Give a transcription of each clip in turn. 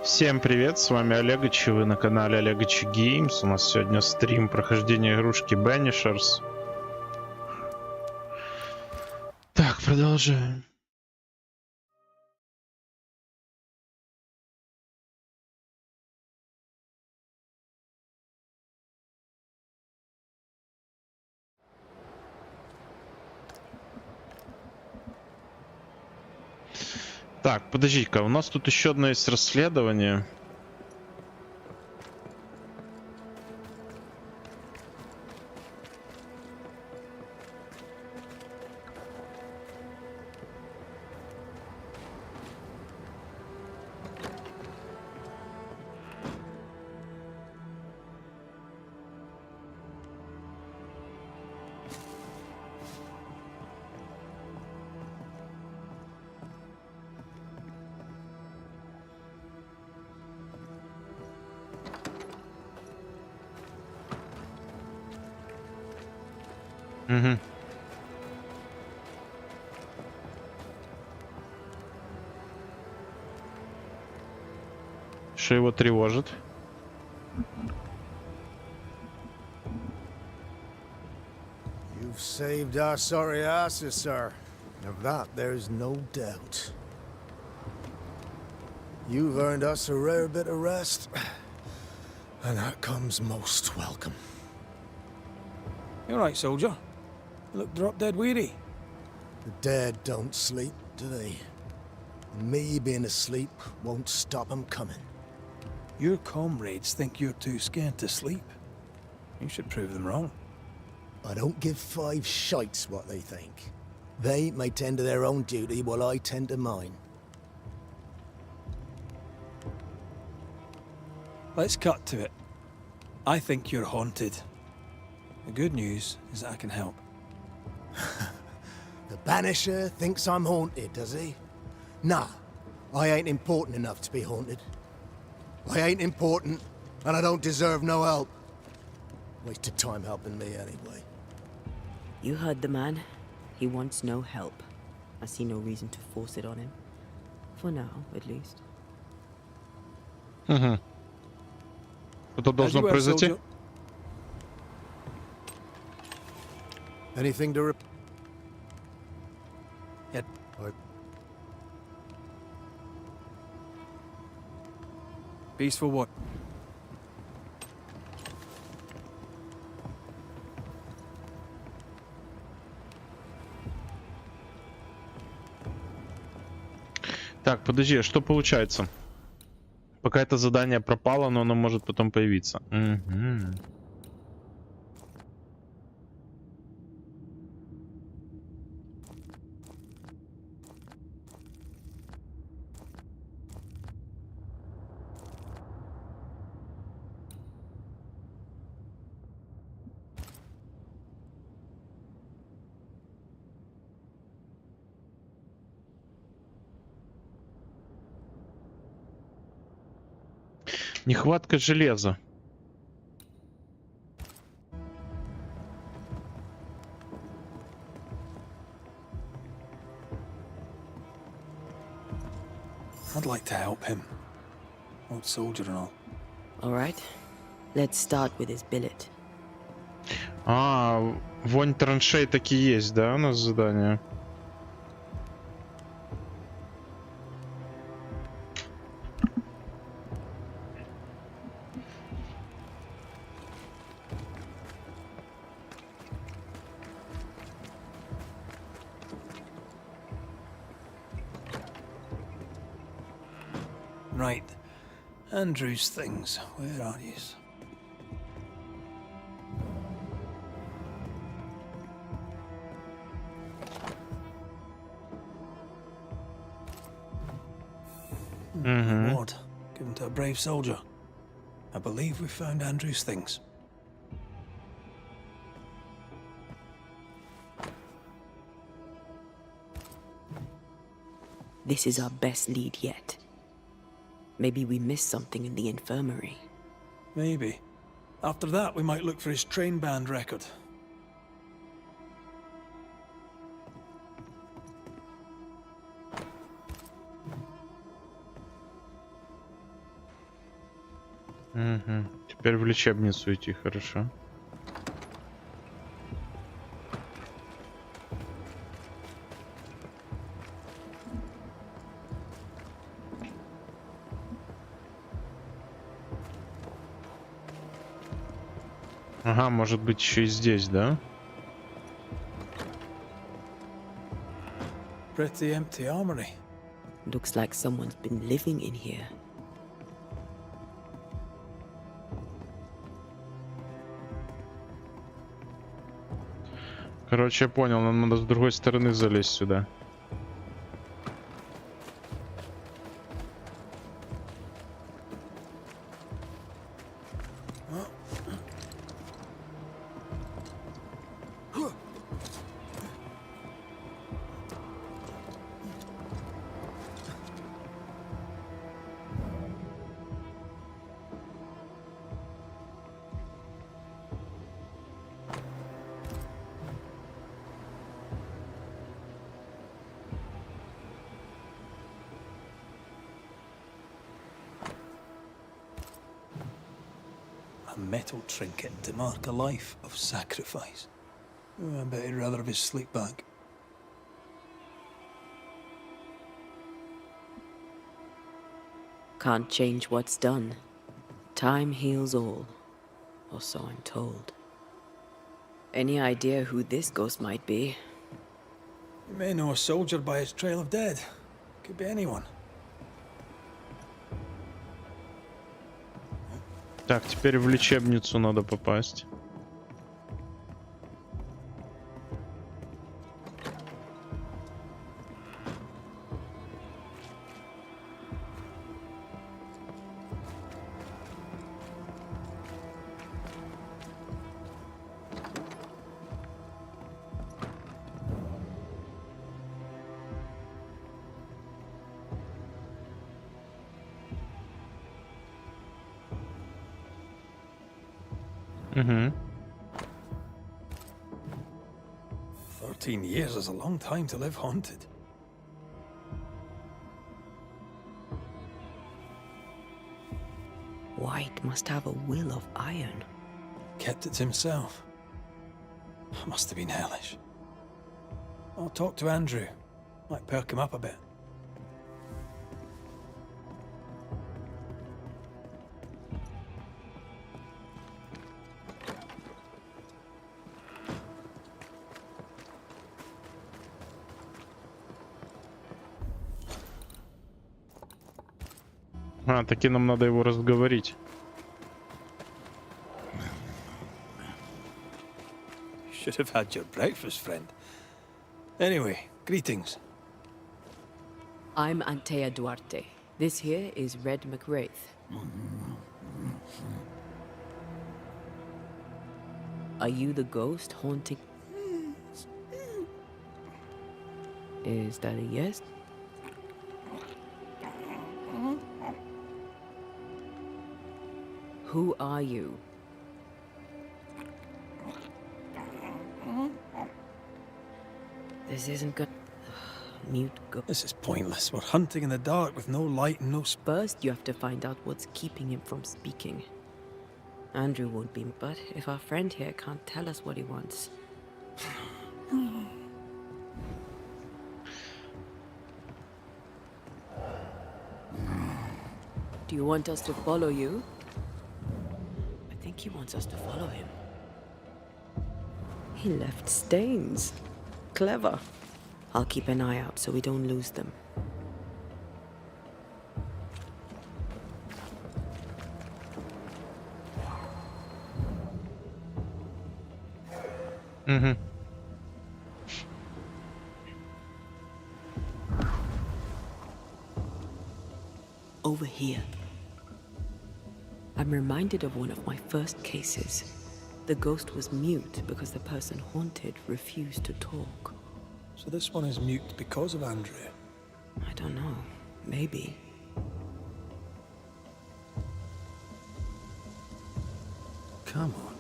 Всем привет, с вами Олегович, и вы на канале Олегович Геймс. У нас сегодня стрим прохождения игрушки Banishers. Так, продолжаем. Так, подожди-ка, у нас тут еще одно есть расследование. Угу. Что его тревожит? You've saved our sorry asses, sir. Of that, there's no doubt. You've earned us a rare bit of rest, and that comes most welcome. You all right, soldier? You look drop dead weary. The dead don't sleep, do they? And me being asleep won't stop them coming. Your comrades think you're too scared to sleep. You should prove them wrong. I don't give five shites what they think. They may tend to their own duty while I tend to mine. Let's cut to it. I think you're haunted. The good news is that I can help. The Banisher thinks I'm haunted, does he? Nah, I ain't important enough to be haunted. I ain't important, and I don't deserve no help. Wasted time helping me anyway. You heard the man. He wants no help. I see no reason to force it on him. For now, at least. Угу. Что должно произойти? Anything to Yet. Peaceful what? Так, подожди, что получается? Пока это задание пропало, но оно может потом появиться. Угу. Нехватка железа. I'd like to help him. Old soldier and all. All right. Let's start with his billet. Вонь траншей таки есть, да, у нас задание? Right. Andrew's things. Where are yous? Reward given to a brave soldier. I believe we found Andrew's things. This is our best lead yet. Maybe we missed something in the infirmary. Maybe. After that, we might look for his train band record. Угу. Теперь в лечебницу идти, хорошо. Ага, может быть еще и здесь, да? Pretty empty armory. Looks like someone's been living in here. Короче, я понял, нам надо с другой стороны залезть сюда. A metal trinket to mark a life of sacrifice. Oh, I bet he'd rather have his sleep bag. Can't change what's done. Time heals all, or so I'm told. Any idea who this ghost might be? You may know a soldier by his trail of dead. Could be anyone. Так, теперь в лечебницу надо попасть. Угу. 13 years is a long time to live haunted. White must have a will of iron. Kept it to himself. Must have been hellish. I'll talk to Andrew. Might perk him up a bit. А, таки нам надо его разговорить. Should have had your breakfast, friend. Anyway, greetings. I'm Antea Duarte. This here is Red McWraith. Are you the ghost haunting? Is that a yes? Who are you? This isn't good. Mute go. This is pointless. We're hunting in the dark with no light and no First, you have to find out what's keeping him from speaking. Andrew won't be, but if our friend here can't tell us what he wants. Do you want us to follow you? I think he wants us to follow him. He left stains. Clever. I'll keep an eye out so we don't lose them. Угу. Over here. I'm reminded of one of my first cases. The ghost was mute because the person haunted refused to talk. So this one is mute because of Andrew. I don't know. Maybe. Come on.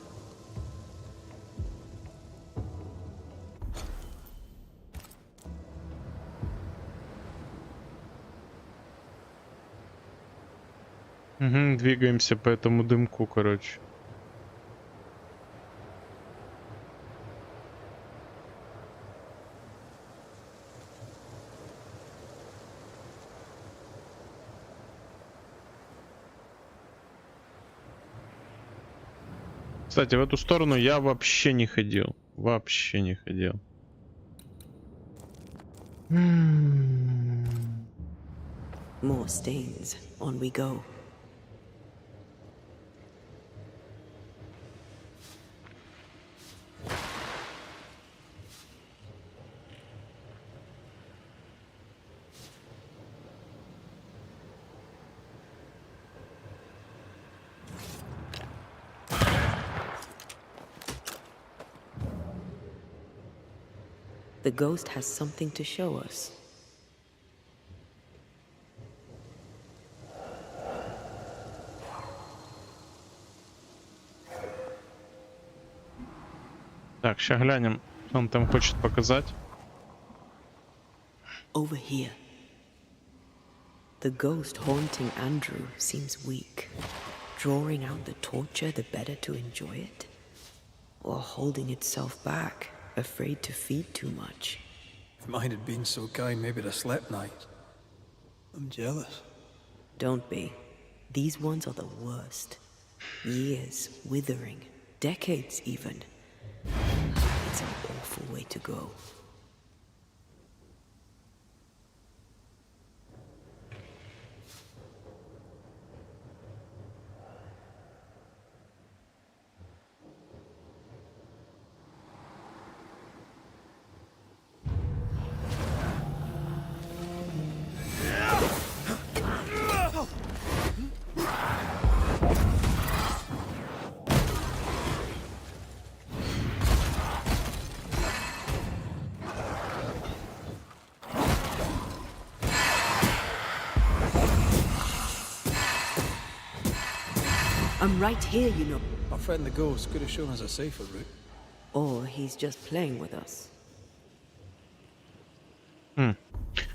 Угу, двигаемся по этому дымку, короче. Кстати, в эту сторону я вообще не ходил. Вообще не ходил. More stains. On we go. The ghost has something to show us. Так, сейчас глянем, что он там хочет показать. Over here. The ghost haunting Andrew seems weak. Drawing out the torture the better to enjoy it? Or holding itself back, afraid to feed too much? If mine had been so kind, maybe I'd have slept night. I'm jealous. Don't be. These ones are the worst. Years withering, decades even. It's an awful way to go. I'm right here, you know. Our friend the ghost could have shown us a safer route. Or he's just playing with us.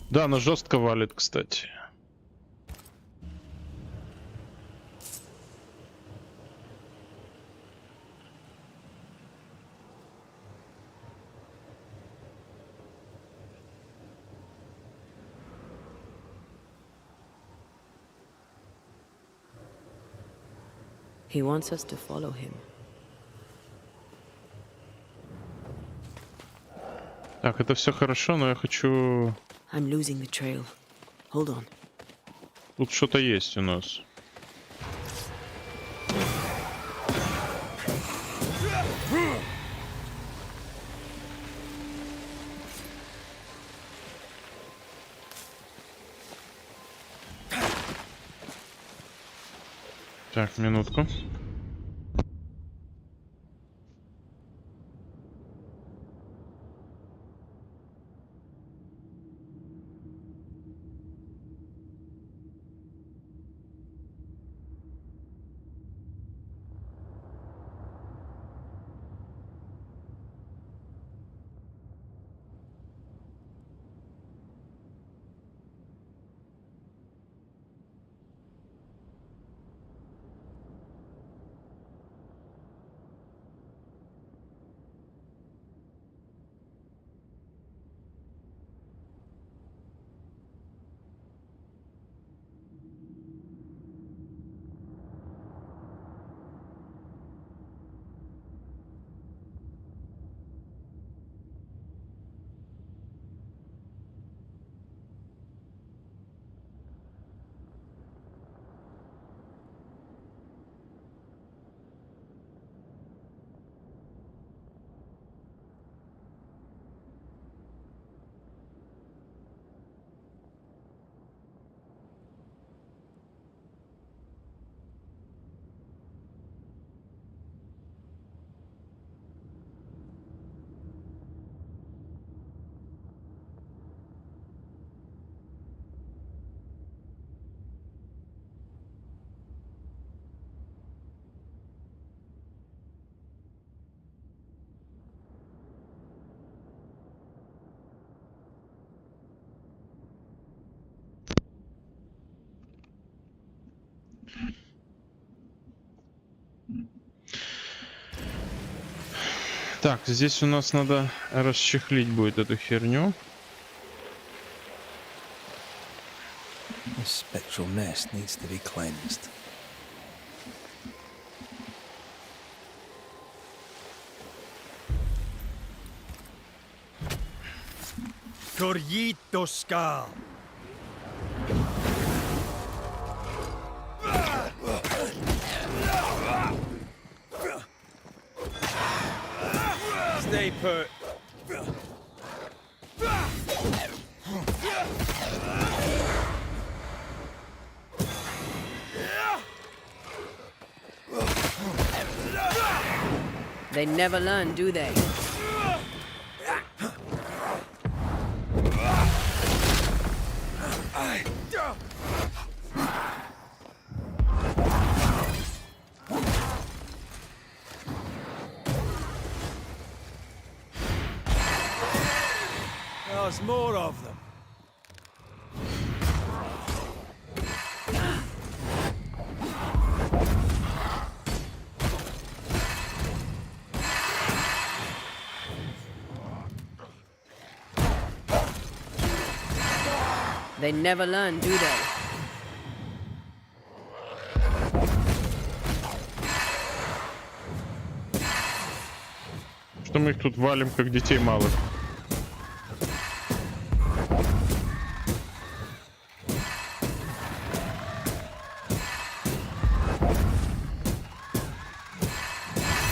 Да, она жестко валит, кстати. He wants us to follow him. Так, это все хорошо, но я хочу... I'm losing the trail. Hold on. Тут что-то есть у нас. Так, минутку. Так, здесь у нас надо расчехлить будет эту херню. This spectral nest needs to be cleansed. Corrito skal. Stay put. They never learn, do they? There's more of them. They never learn, do they? Что мы их тут валим, как детей малых?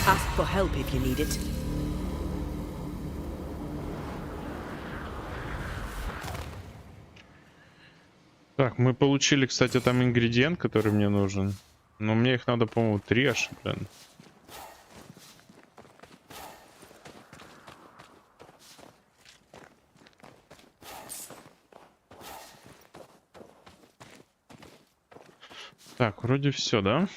Ask for help if you need it. Так, мы получили, кстати, там ингредиент, который мне нужен. Но мне их надо, по-моему, 3 аж, блин. Так, вроде все, да?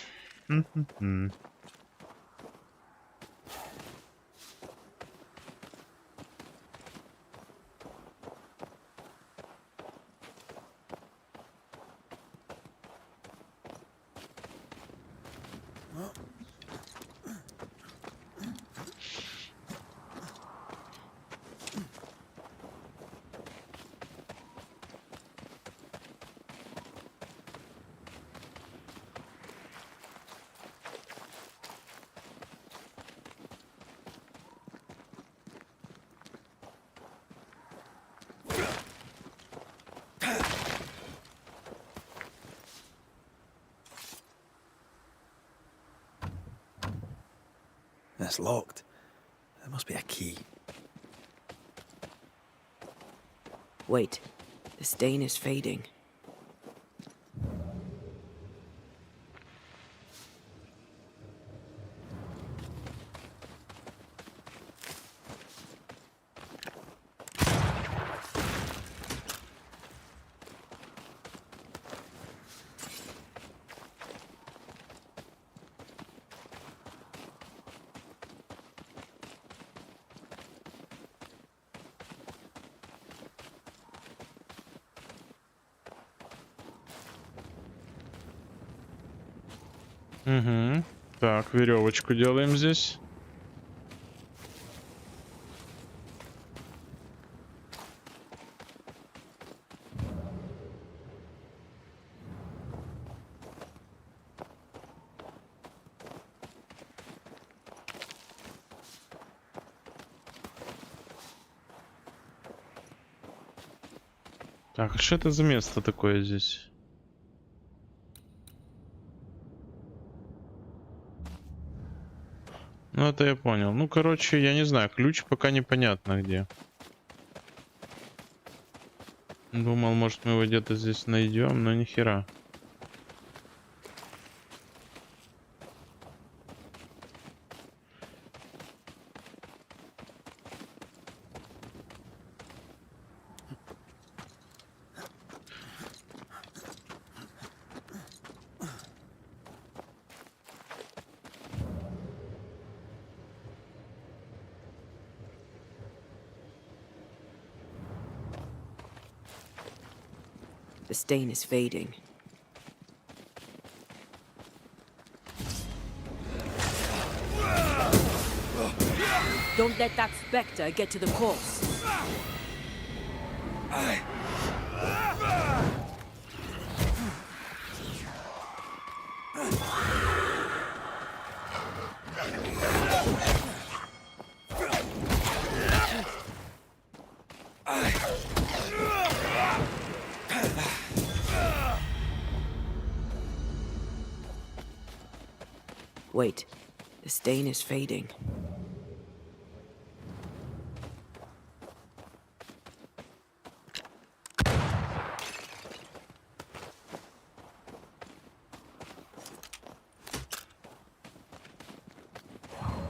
That's locked. There must be a key. Wait, the stain is fading. Угу. Так, веревочку делаем здесь. Так, что это за место такое здесь? Ну, это я понял. Ну, короче, я не знаю, ключ пока непонятно где. Думал, может, мы его где-то здесь найдем, но ни хера. The stain is fading. Don't let that specter get to the corpse. Wait, the stain is fading.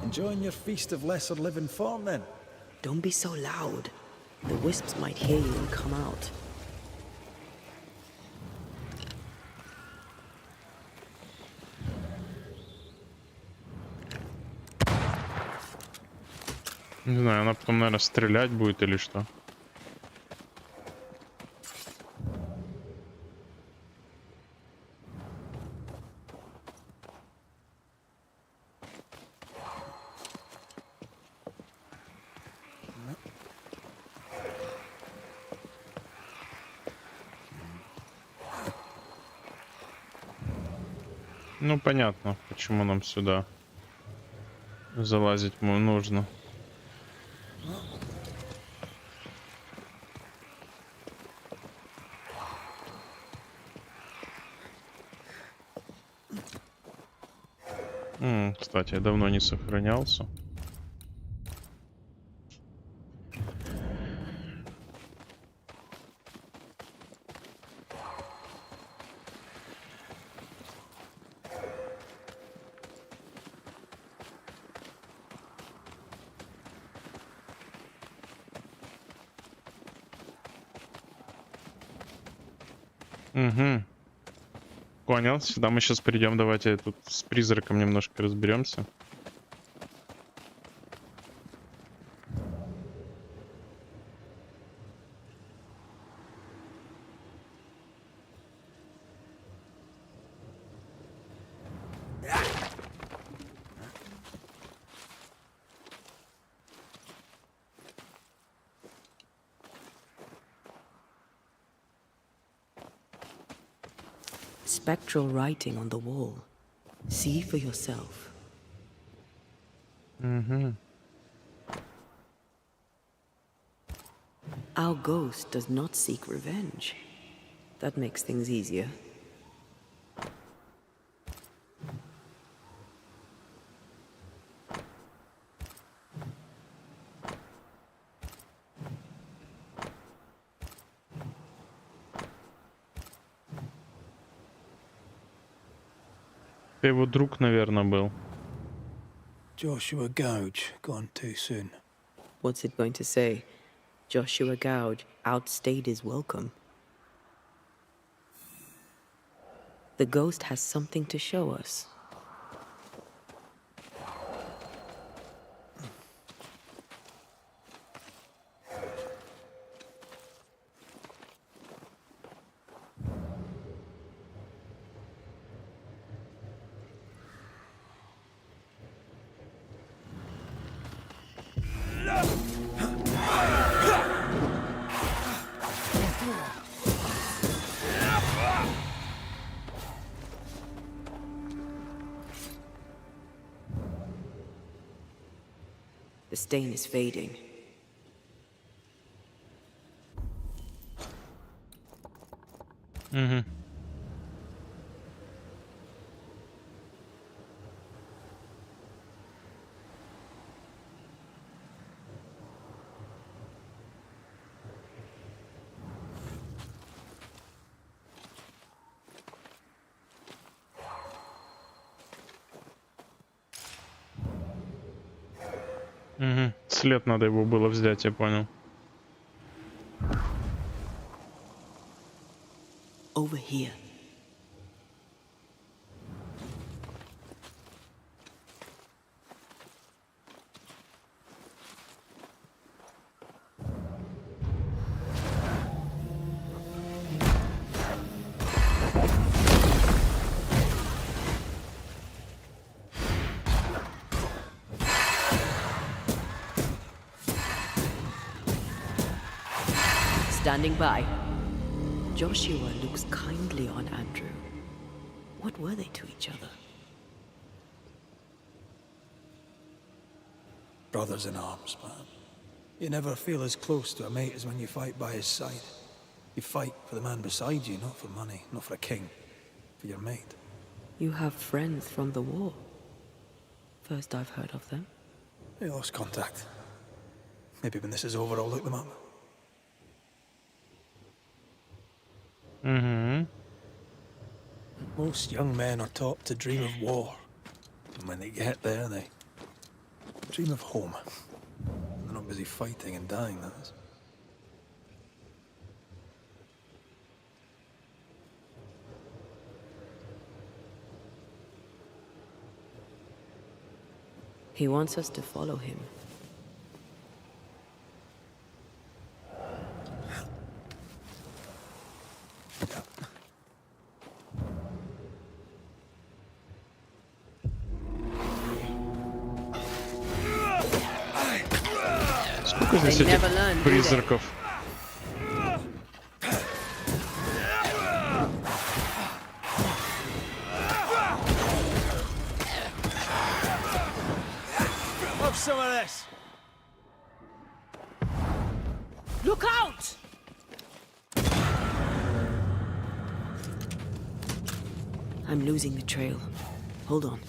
Enjoying your feast of lesser living form, then? Don't be so loud. The wisps might hear you and come out. Не знаю, она потом, наверное, стрелять будет или что. Ну, понятно, почему нам сюда залазить нужно. Кстати, я давно не сохранялся. Угу. Понял. Сюда мы сейчас придем. Давайте тут с призраком немножко разберемся. Spectral writing on the wall. See for yourself. Our ghost does not seek revenge. That makes things easier. Ты его друг, наверное, был. Joshua Gouge gone too soon. What's it going to say? Joshua Gouge outstayed his welcome. The ghost has something to show us. The stain is fading. След надо его было взять, я понял. Over here. Standing by. Joshua looks kindly on Andrew. What were they to each other? Brothers in arms, man. You never feel as close to a mate as when you fight by his side. You fight for the man beside you, not for money, not for a king. For your mate. You have friends from the war. First I've heard of them. They lost contact. Maybe when this is over, I'll look them up. Угу. Most young men are taught to dream of war. And when they get there, they dream of home. They're not busy fighting and dying, that is. He wants us to follow him. Сколько здесь They этих never learn, do they? призраков? Have some of this. Look out! I'm losing the trail. Hold on.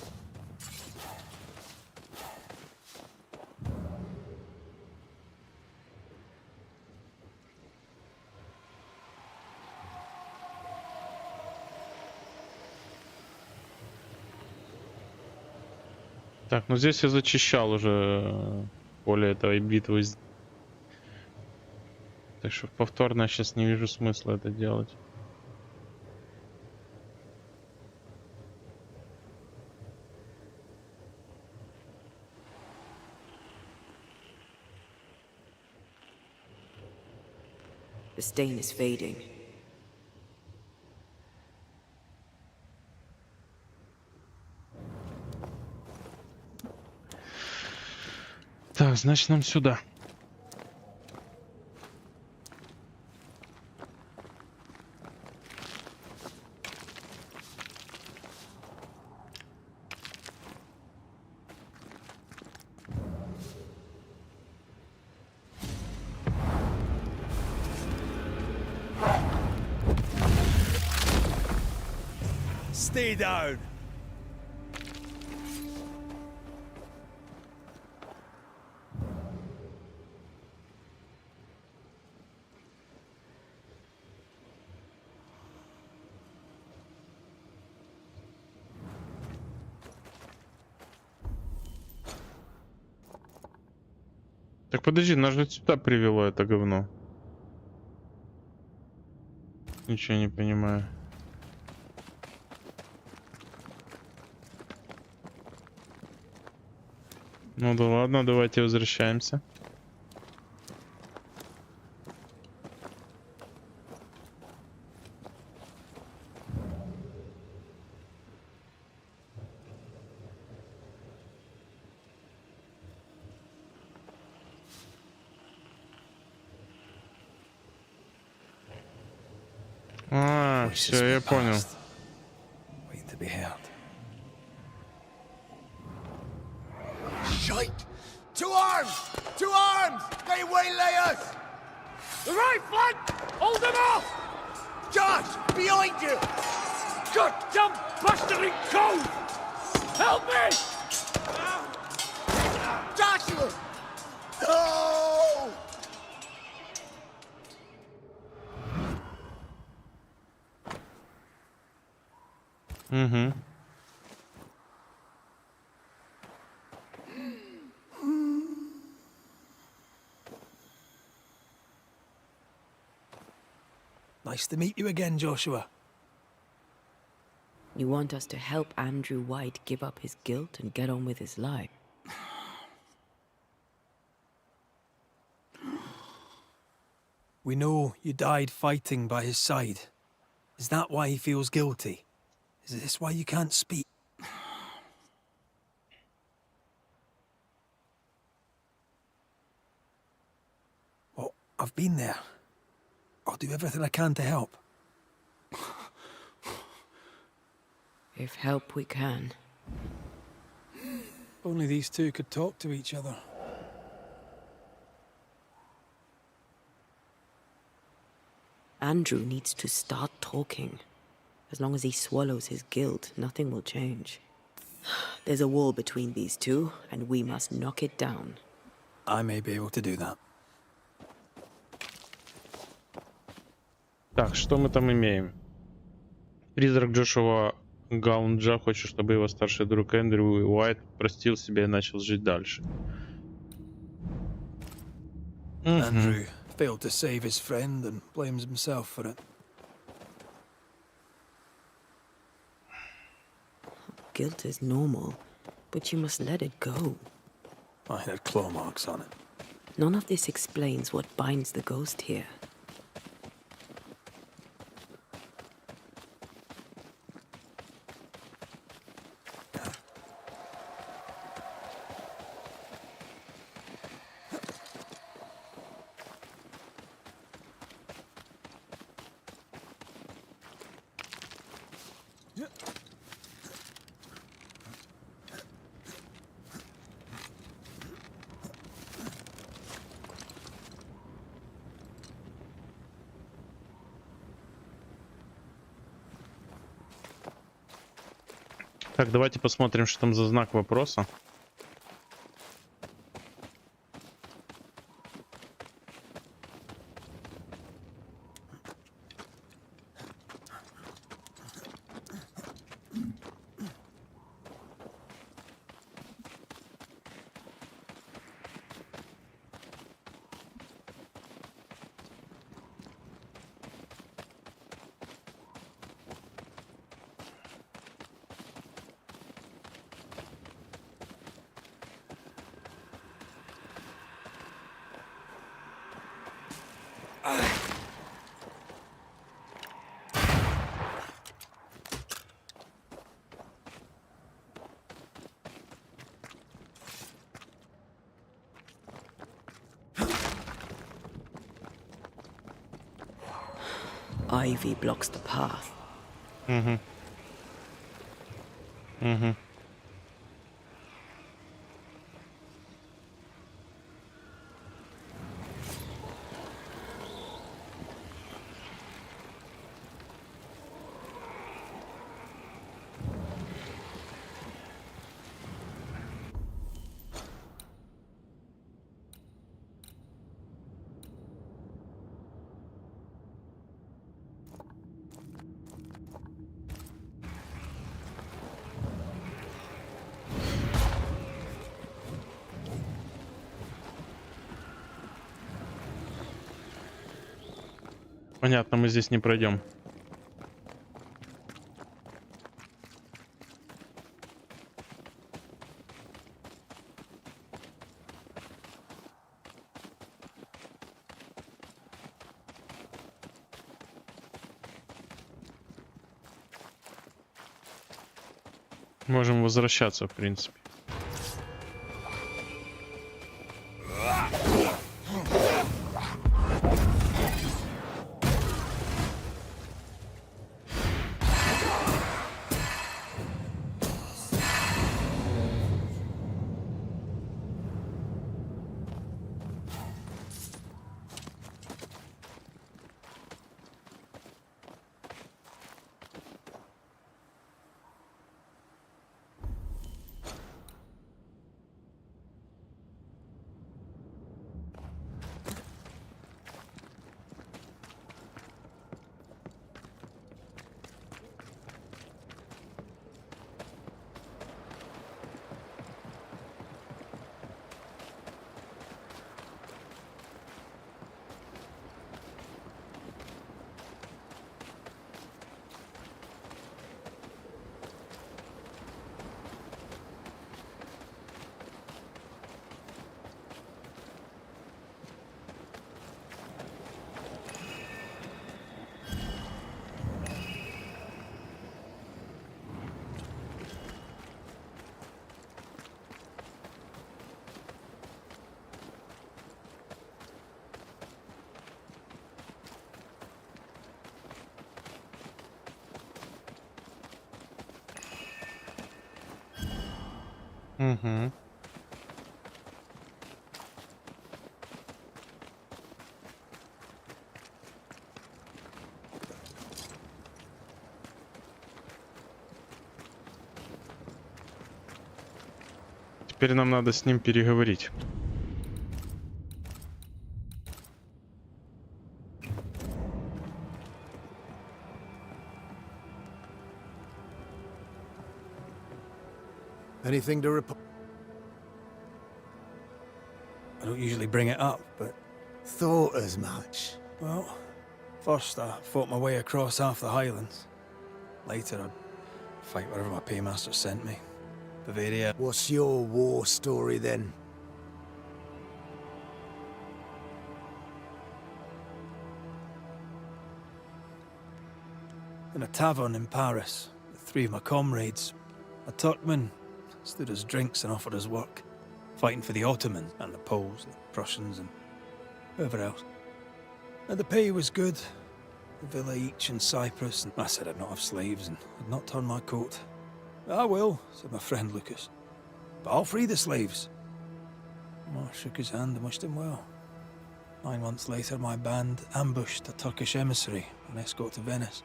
Так, ну здесь я зачищал уже поле этой битвы. Так что повторно я сейчас не вижу смысла это делать. The stain is fading. Так, значит нам сюда. Stay down. Так подожди, нас же сюда привело это говно. Ничего не понимаю. Ну да ладно, давайте возвращаемся. А, все, я понял. Waiting to be heard. Shite! To arms! To arms! They waylay us! The right flank! Hold them off! Josh! Behind you! Goddamn bastarding cove! Help me! Joshua! No! Угу. Nice to meet you again, Joshua. You want us to help Andrew White give up his guilt and get on with his life. We know you died fighting by his side. Is that why he feels guilty? Is this why you can't speak? Well, I've been there. I'll do everything I can to help. If help we can. Only these two could talk to each other. Andrew needs to start talking. As long as he swallows his guilt, nothing will change. There's a wall between these two, and we must knock it down. I may be able to do that. Так, что мы там имеем? Призрак Джошуа Гаунджа хочет, чтобы его старший друг Эндрю Уайт простил себя и начал жить дальше. Andrew failed to save his friend and blames himself for it. Guilt is normal, but you must let it go. I had claw marks on it. None of this explains what binds the ghost here. Так, давайте посмотрим, что там за знак вопроса. Ivy blocks the path. Понятно, мы здесь не пройдем. Можем возвращаться, в принципе. Угу. Теперь нам надо с ним переговорить. Anything to report? I don't usually bring it up, but, Thought as much. well, first I fought my way across half the Highlands. Later I'd fight wherever my paymaster sent me. Bavaria. What's your war story then? In a tavern in Paris, with 3 of my comrades, a Turkman stood us drinks and offered us work, fighting for the Ottomans and the Poles, the Prussians and whoever else. And the pay was good, a villa each in Cyprus, and I said I'd not have slaves and I'd not turn my coat. I will, said my friend Lucas, but I'll free the slaves. I shook his hand and wished him well. 9 months later, my band ambushed a Turkish emissary on escort to Venice.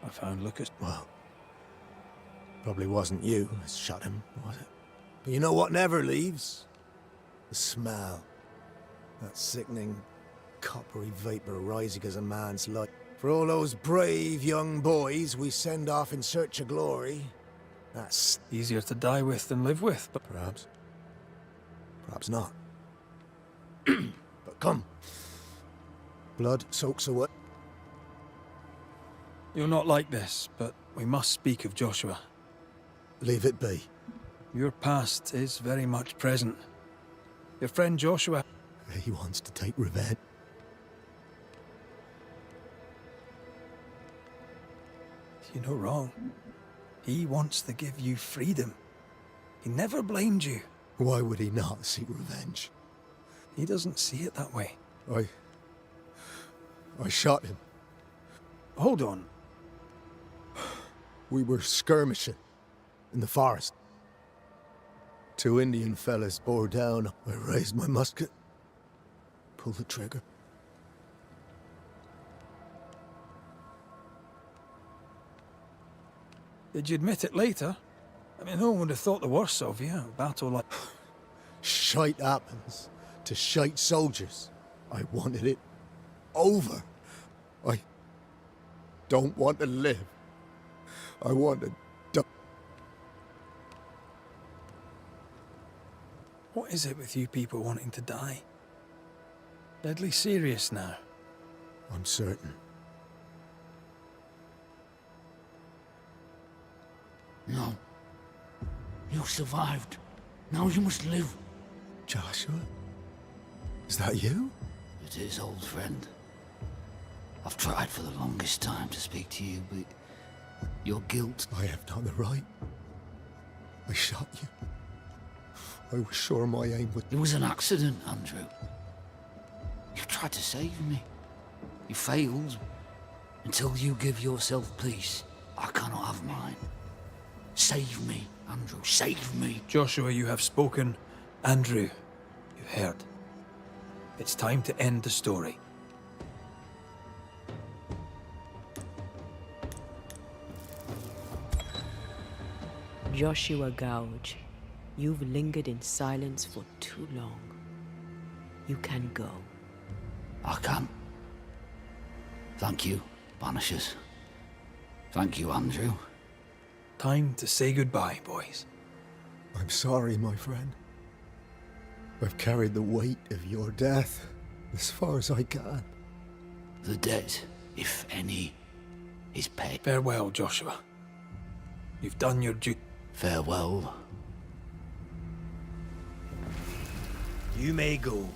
I found Lucas. Well, probably wasn't you that shot him, was it? But you know what never leaves? The smell. That sickening, coppery vapor rising as a man's life. For all those brave young boys we send off in search of glory, that's Easier to die with than live with, but perhaps. Perhaps not. But come. Blood soaks away. you're not like this, but we must speak of Joshua. Leave it be. Your past is very much present. Your friend Joshua... He wants to take revenge. You're no wrong. He wants to give you freedom. He never blamed you. Why would he not seek revenge? He doesn't see it that way. I shot him. Hold on. We were skirmishing in the forest. 2 Indian fellas bore down. I raised my musket, pulled the trigger. Did you admit it later? I mean, no one would have thought the worst of you. A battle like... Shite happens to shite soldiers. I wanted it over. I don't want to live. I want to die. What is it with you people wanting to die? Deadly serious now. I'm certain. No. You survived. Now you must live. Joshua? Is that you? It is, old friend. I've tried for the longest time to speak to you, but your guilt... I have done the right. I shot you. I was sure my aim would... It was an accident, Andrew. You tried to save me. You failed. Until you give yourself peace, I cannot have mine. Save me, Andrew, save me. Joshua, you have spoken. Andrew, you've heard. It's time to end the story. Joshua Gouge, you've lingered in silence for too long. You can go. I can. Thank you, Banishers. Thank you, Andrew. Time to say goodbye, boys. I'm sorry, my friend. I've carried the weight of your death as far as I can. The debt, if any, is paid. Farewell, Joshua. You've done your duty. Farewell. You may go.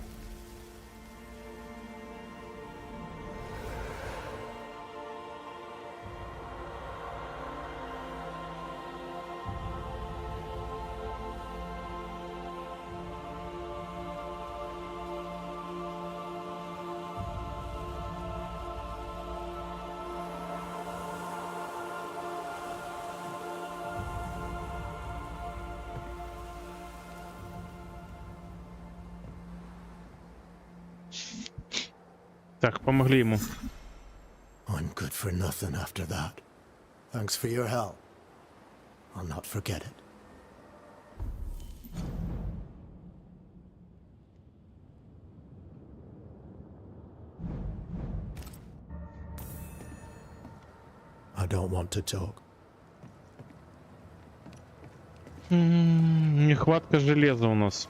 Так, помогли ему. I'm good for nothing after that. Thanks for your help. I'll not forget it. I don't want to talk. Нехватка железа у нас.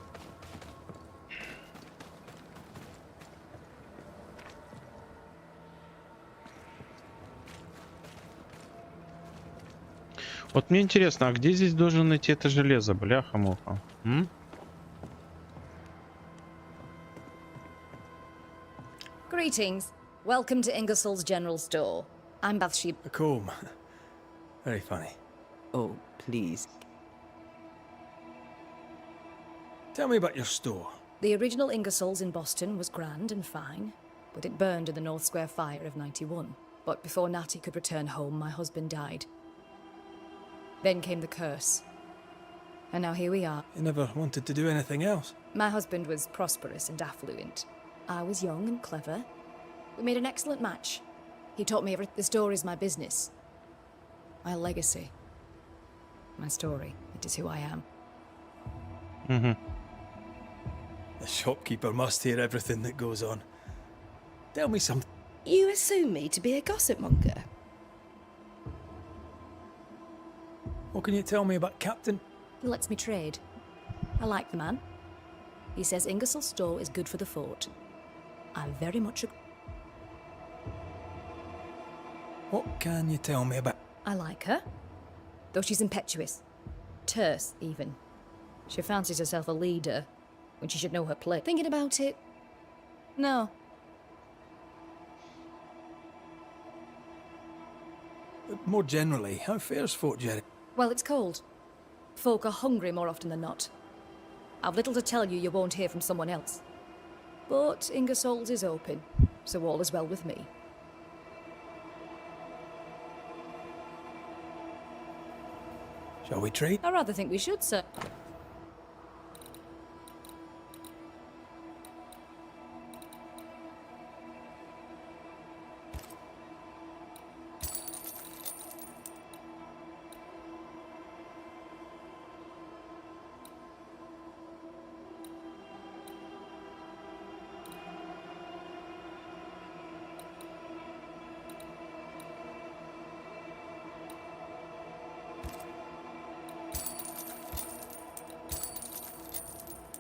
Вот мне интересно, а где здесь должен найти это железо? Бляха-муха. Greetings. Welcome to Ingersoll's General Store. I'm Bathsheba. A comb. Very funny. Oh, please. Tell me about your store. The original Ingersoll's in Boston was grand and fine, but it burned in the North Square fire of '91. But before Natty could return home, my husband died. Then came the curse. And now here we are. You never wanted to do anything else. My husband was prosperous and affluent. I was young and clever. We made an excellent match. He taught me everything. The store is my business. My legacy. My story. It is who I am. The shopkeeper must hear everything that goes on. Tell me something. You assume me to be a gossip monger? What can you tell me about Captain? He lets me trade. I like the man. He says Ingersoll's store is good for the fort. I very much agree. What can you tell me about... I like her, though she's impetuous. Terse, even. She fancies herself a leader, when she should know her place. Thinking about it? No. More generally, how fares Fort Jerry? Well, it's cold. Folk are hungry more often than not. I've little to tell you won't hear from someone else. But Ingersoll's is open, so all is well with me. Shall we trade? I rather think we should, sir.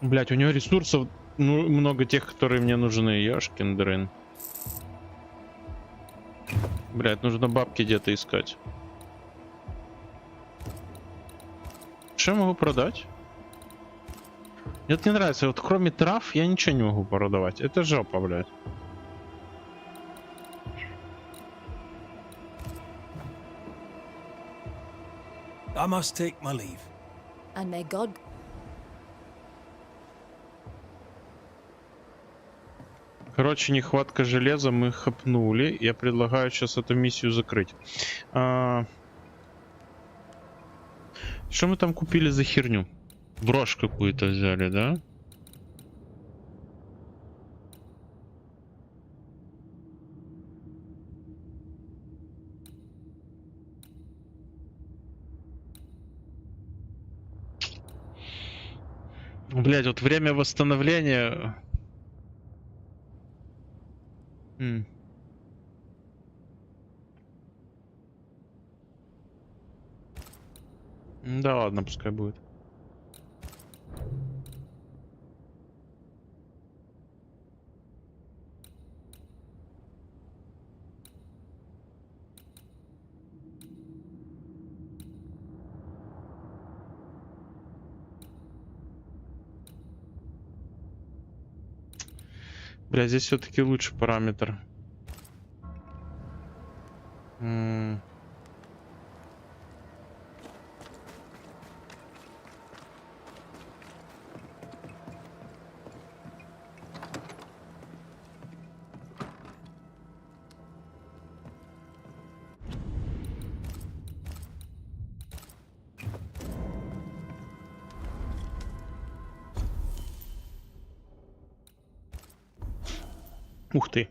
Блять, у него ресурсов много тех, которые мне нужны. Ёшкин дрын. Блять, нужно бабки где-то искать. Что я могу продать? Мне это не нравится. Вот кроме трав я ничего не могу продавать. Это жопа, блять. I must take my leave. And may God... Короче, нехватка железа, мы хапнули. Я предлагаю сейчас эту миссию закрыть. Что мы там купили за херню? Брошь какую-то взяли, да? Блять, вот время восстановления... Да ладно, пускай будет. Бля, здесь все-таки лучше параметр. Ух ты.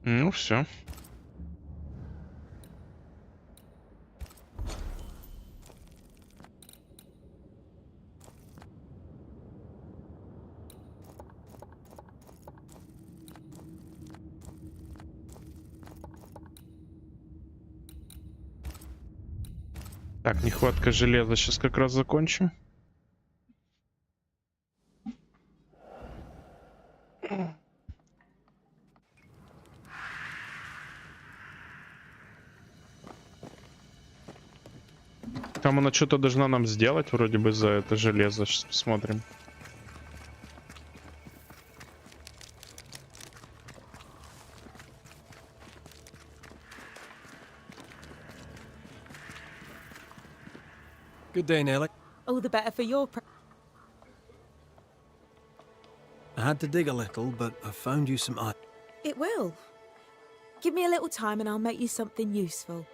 Ну все. Так, нехватка железа. Сейчас как раз закончим. Там она что-то должна нам сделать, вроде бы, за это железо. Сейчас посмотрим. Good day, Nelly. All the better for your... I had to dig a little, but I found you some art. It will. Give me a little time and I'll make you something useful.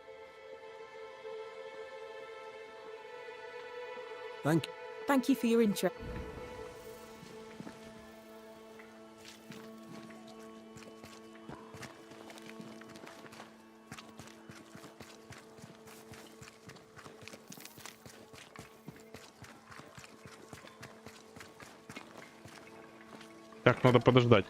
Thank you for your interest. Так, надо подождать.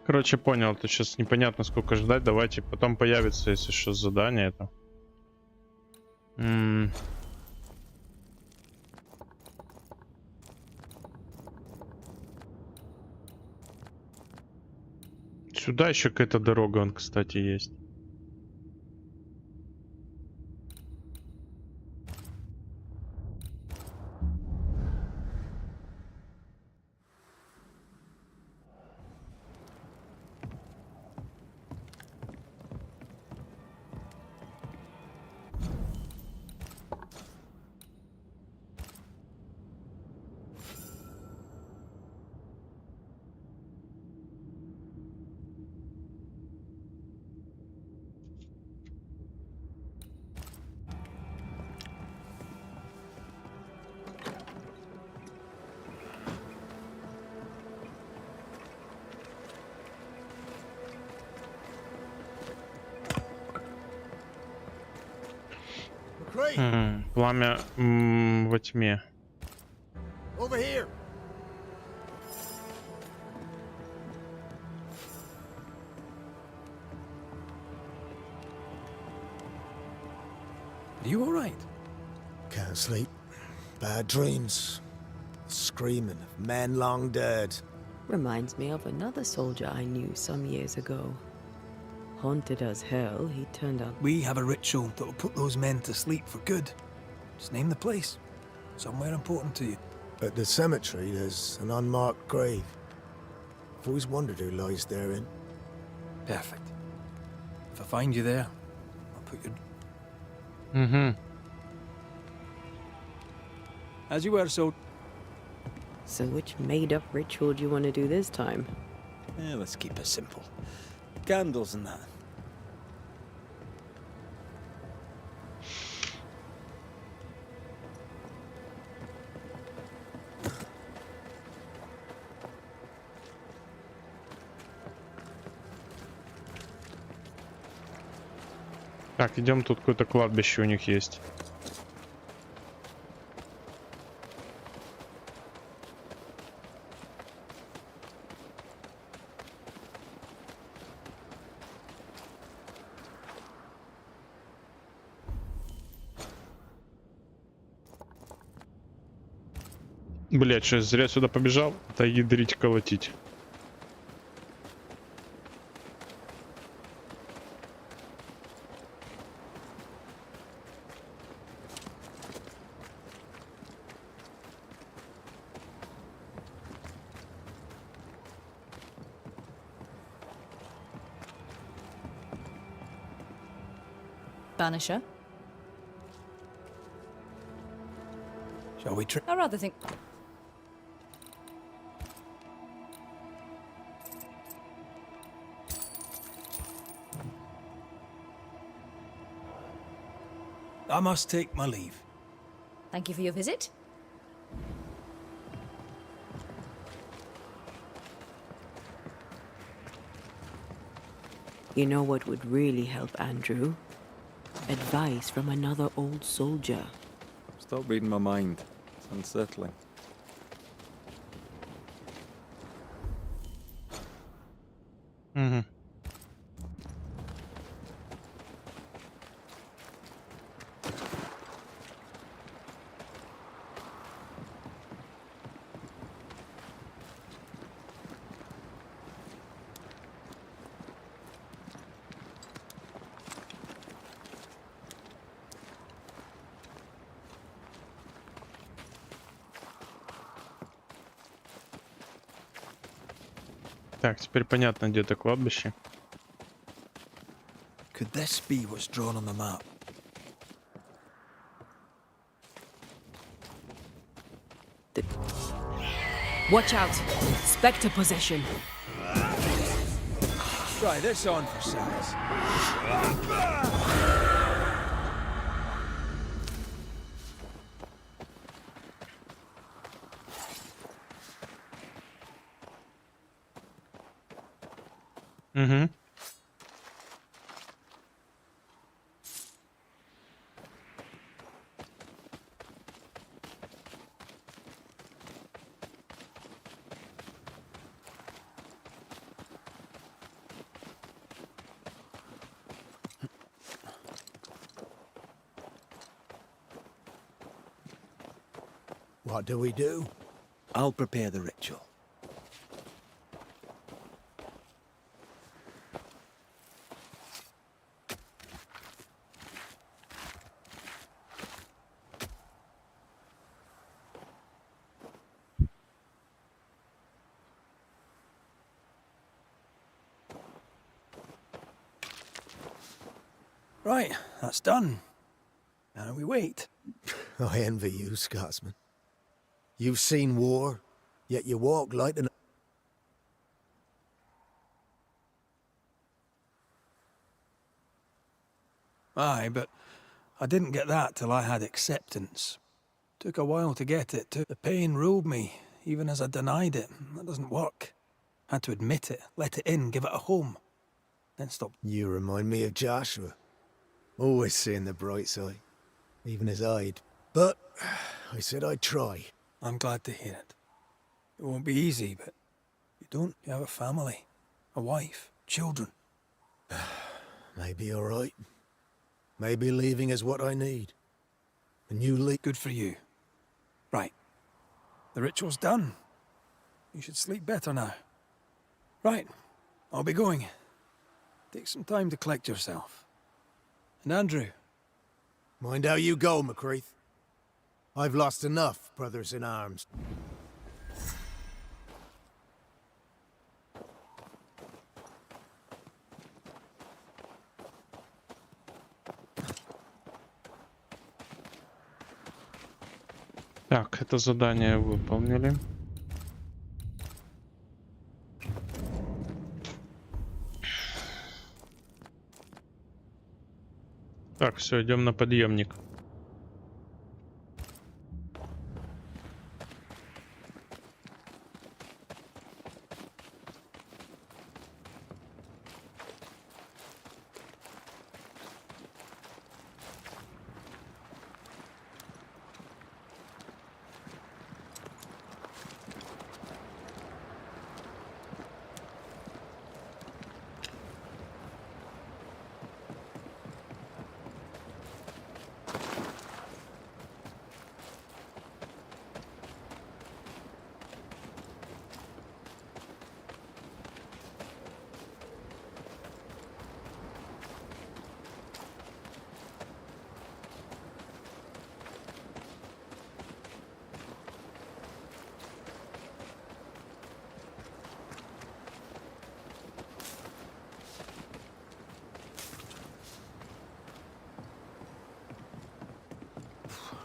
Короче, понял, тут сейчас непонятно сколько ждать. Давайте потом появится, если что, задание это. Сюда еще какая-то дорога, он, кстати, есть. Пламя во тьме. Over here. Are you all right? Can't sleep. Bad dreams. Screaming of men long dead. Reminds me of another soldier I knew some years ago. Haunted as hell, he turned out... We have a ritual that will put those men to sleep for good. Just name the place. Somewhere important to you. At the cemetery, there's an unmarked grave. I've always wondered who lies therein. Perfect. If I find you there, I'll put your... As you were, so... So which made-up ritual do you want to do this time? Let's keep it simple. Candles and that. Так, идем, тут какое-то кладбище у них есть. Блять, что зря сюда побежал? Это ядрить колотить. Banisher? Shall we try? I rather think... I must take my leave. Thank you for your visit. You know what would really help Andrew? Advice from another old soldier. Stop reading my mind. It's unsettling. Угу. Так, теперь понятно, где это кладбище. Could this be what's drawn on the map? Watch out! Spectre possession! Try this on for size. Угу. What do we do? I'll prepare the ritual. Right, that's done. Now we wait. I envy you, Scotsman. You've seen war, yet you walk like an... Aye, but I didn't get that till I had acceptance. Took a while to get it. The pain ruled me, even as I denied it. That doesn't work. Had to admit it, let it in, give it a home. Then stop. You remind me of Joshua. Always seeing the bright side, even as I'd. But I said I'd try. I'm glad to hear it. It won't be easy, but you don't. You have a family, a wife, children. Maybe all right. Maybe leaving is what I need. And you leave. Good for you. Right. The ritual's done. You should sleep better now. Right. I'll be going. Take some time to collect yourself. And Andrew. Mind how you go, McCreath. I've lost enough brothers in arms. Так, это задание выполнили. Так, все, идем на подъемник.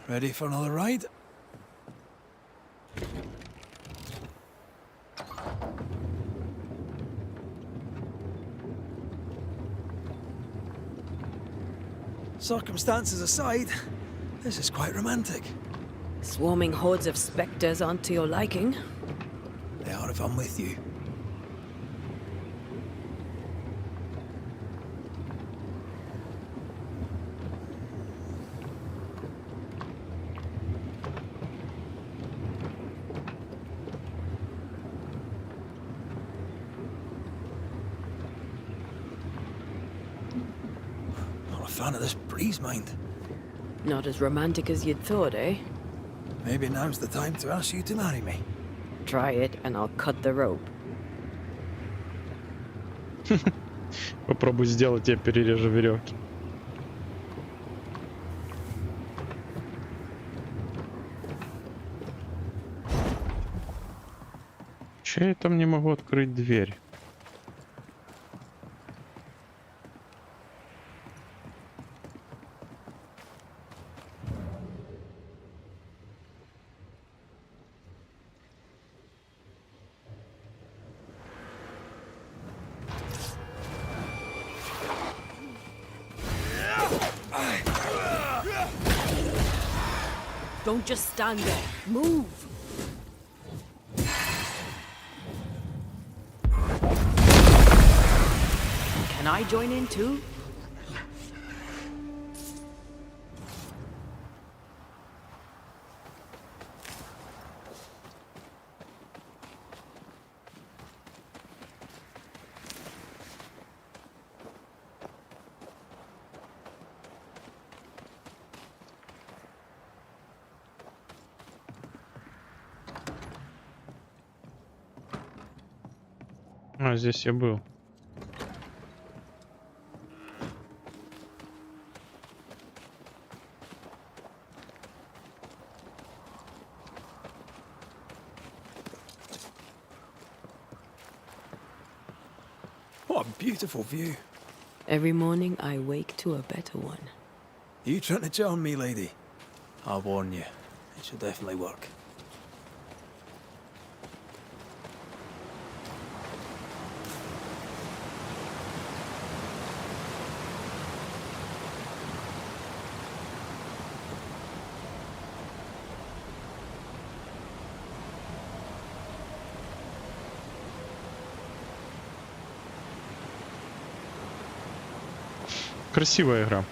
Ready for another ride? Circumstances aside, this is quite romantic. Swarming hordes of spectres aren't to your liking. They are if I'm with you. Not a fan of this breeze, mind. Not as romantic as you'd thought, eh? Maybe now's the time to ask you to marry me. Try it and I'll cut the rope. Попробуй сделать, я перережу веревки. Че я там не могу открыть дверь? Don't just stand there. Move! Can I join in too? А, здесь я был. What a beautiful view. Every morning I wake to a better one. You trying to charm me, lady? I'll warn you. It should definitely work. Красивая игра.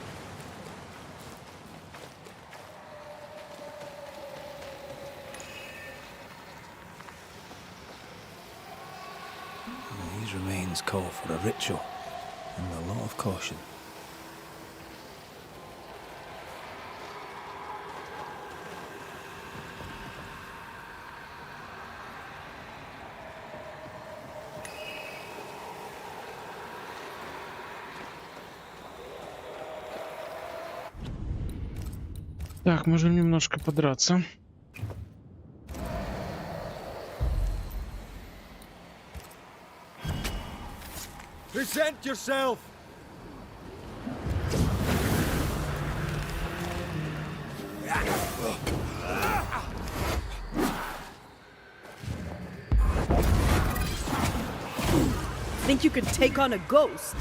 These remains call for a ritual and a lot of caution. Так, можем немножко подраться. Present yourself! Think you could take on a ghost?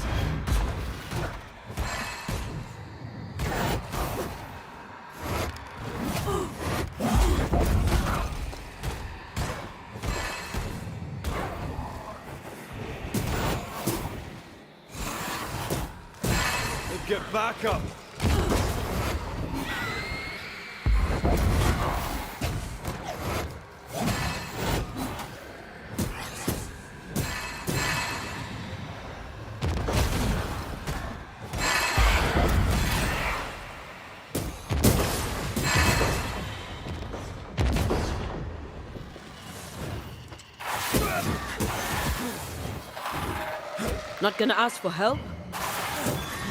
Get back up! Not gonna ask for help?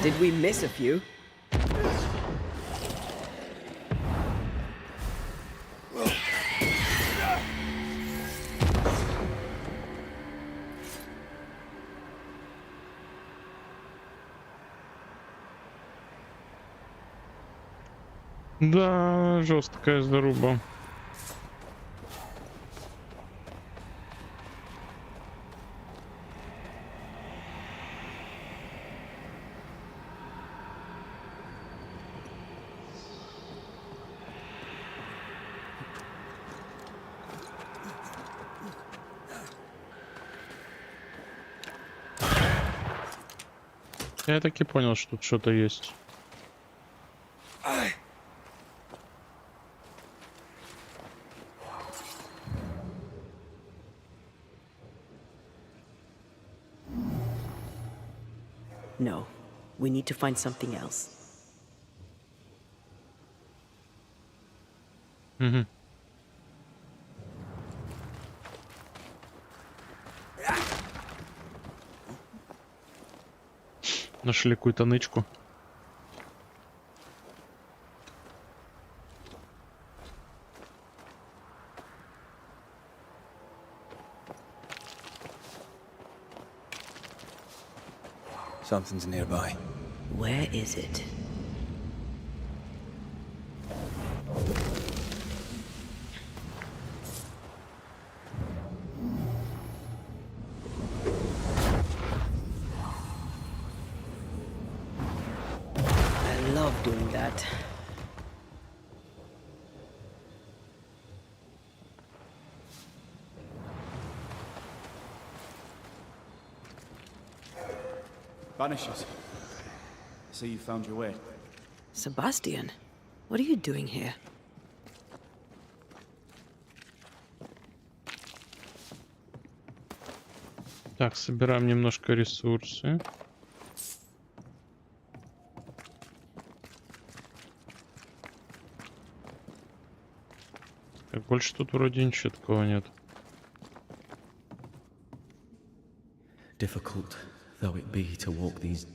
Did we miss a few? Да, жесткая заруба. Я так и понял, что тут что-то есть. No, we need to find something else. Угу. Нашли какую-то нычку. Something's nearby. Where is it? I love doing that. Banishers. So you found your way. Sebastian, what are you doing here? Так, собираем немножко ресурсы. Так, больше тут вроде ничего такого нет. Difficult though it be to walk these.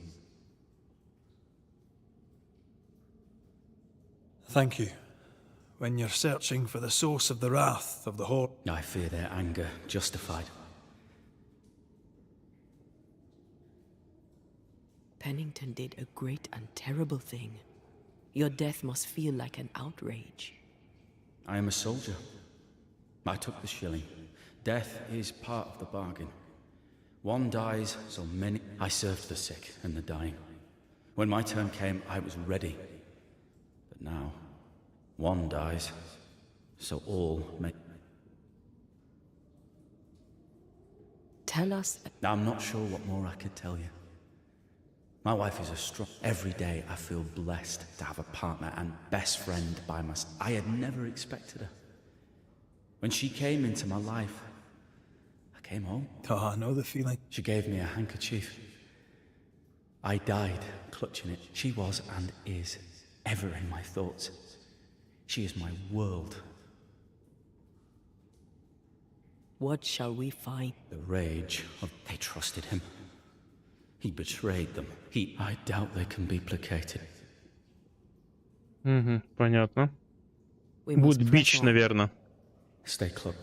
Thank you. When you're searching for the source of the wrath of the Horde, I fear their anger justified. Pennington did a great and terrible thing. Your death must feel like an outrage. I am a soldier. I took the shilling. Death is part of the bargain. One dies, so many. I served the sick and the dying. When my turn came, I was ready. But now, one dies, so all may. Tell us. I'm not sure what more I could tell you. My wife is a strong. Every day I feel blessed to have a partner and best friend by my side. I had never expected her. When she came into my life, I came home. oh, I know the feeling. She gave me a handkerchief. I died clutching it. She was and is ever in my thoughts. She is my world. What shall we find? The rage of they trusted him. He betrayed them. I doubt they can be placated. Угу, понятно. Будет бич, наверное. Stay close.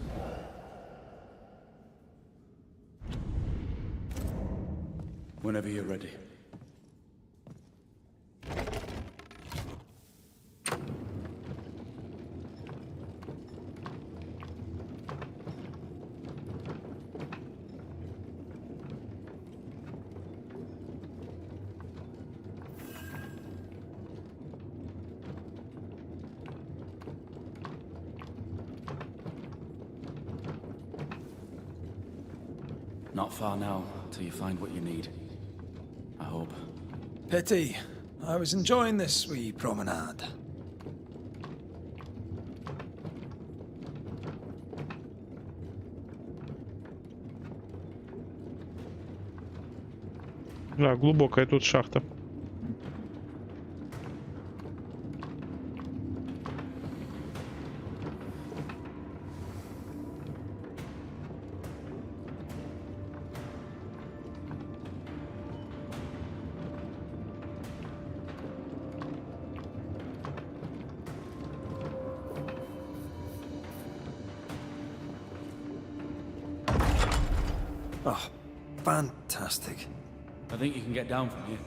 Whenever you're ready. Not far now, till you find what you need. I hope. Pity. I was enjoying this wee promenade. Да, глубокая тут шахта. Oh, fantastic. I think you can get down from here.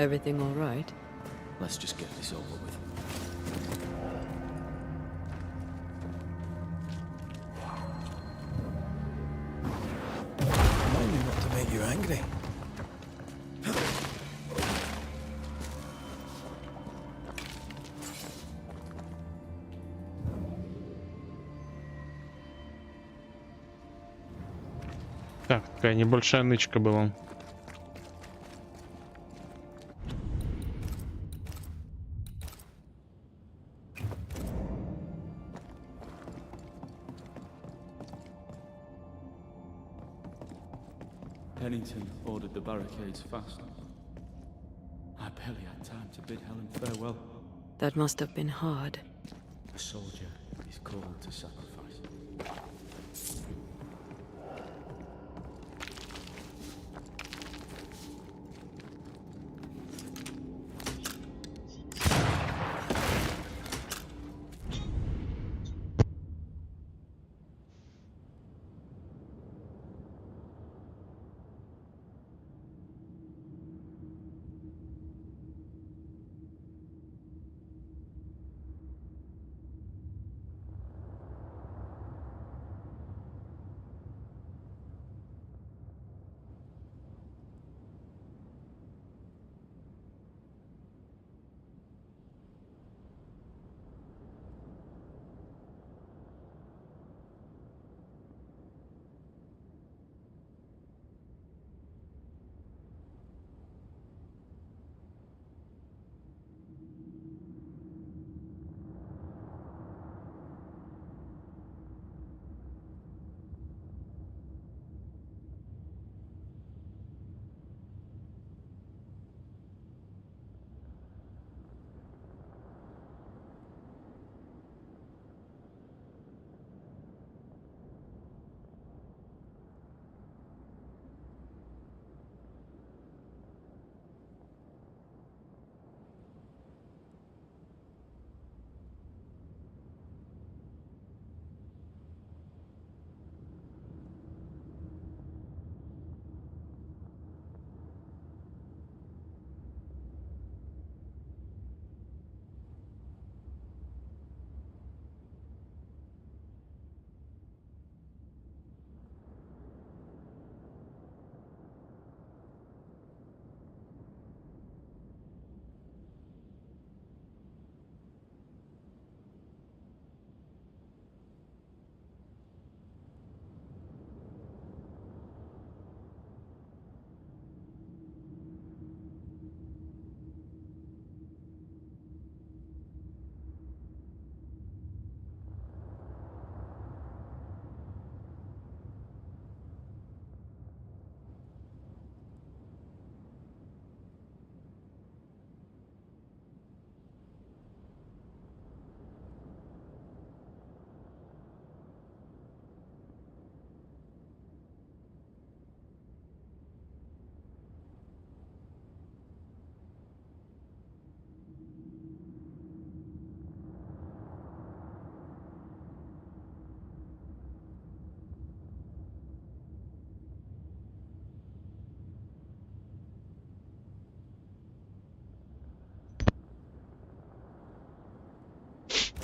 Everything all right? Let's just get this over with. Remind me not to make you angry. Так, такая небольшая нычка была. Pennington ordered the barricades fast. I barely had time to bid Helen farewell. That must have been hard. A soldier is called to sacrifice.